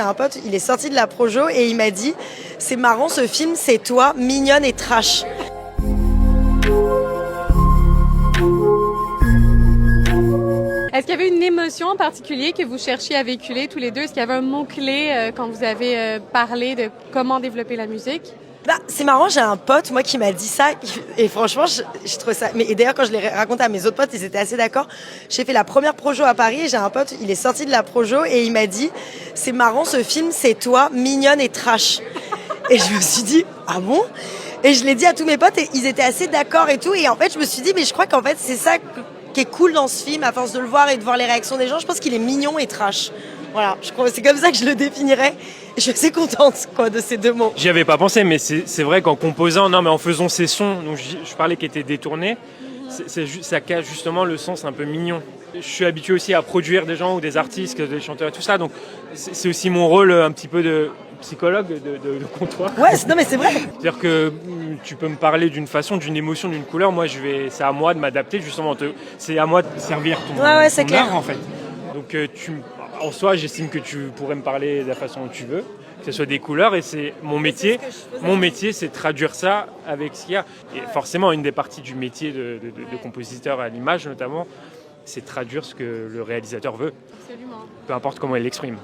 Un pote, il est sorti de la Projo et il m'a dit « C'est marrant, ce film, c'est toi, mignonne et trash ». Est-ce qu'il y avait une émotion en particulier que vous cherchiez à véhiculer tous les deux? Est-ce qu'il y avait un mot-clé quand vous avez parlé de comment développer la musique? C'est marrant, j'ai un pote, moi, qui m'a dit ça, et franchement, je trouve ça... Et d'ailleurs, quand je l'ai raconté à mes autres potes, ils étaient assez d'accord. J'ai fait la première Projo à Paris, et j'ai un pote, il est sorti de la Projo, et il m'a dit « C'est marrant, ce film, c'est toi, mignonne et trash ». Et je me suis dit « Ah bon ?» Et je l'ai dit à tous mes potes, et ils étaient assez d'accord et tout, et en fait, je me suis dit « Mais je crois qu'en fait, c'est ça qui est cool dans ce film, à force de le voir et de voir les réactions des gens, je pense qu'il est mignon et trash ». Voilà, je crois que c'est comme ça que je le définirais. Je suis assez contente de ces deux mots. J'y avais pas pensé, mais c'est vrai qu'en composant, non, mais en faisant ces sons, donc je parlais qui étaient détournés, ça cache justement le sens un peu mignon. Je suis habitué aussi à produire des gens ou des artistes, des chanteurs et tout ça, donc c'est aussi mon rôle un petit peu de psychologue de comptoir. Ouais, non mais c'est vrai. C'est-à-dire que tu peux me parler d'une façon, d'une émotion, d'une couleur, moi c'est à moi de m'adapter justement, c'est à moi de servir ton c'est clair. art en fait. Donc en soi, j'estime que tu pourrais me parler de la façon dont tu veux, que ce soit des couleurs, et c'est mon métier. Mon métier, c'est de traduire ça avec ce qu'il y a. Et forcément, une des parties du métier de compositeur à l'image notamment, c'est de traduire ce que le réalisateur veut. Absolument. Peu importe comment il l'exprime.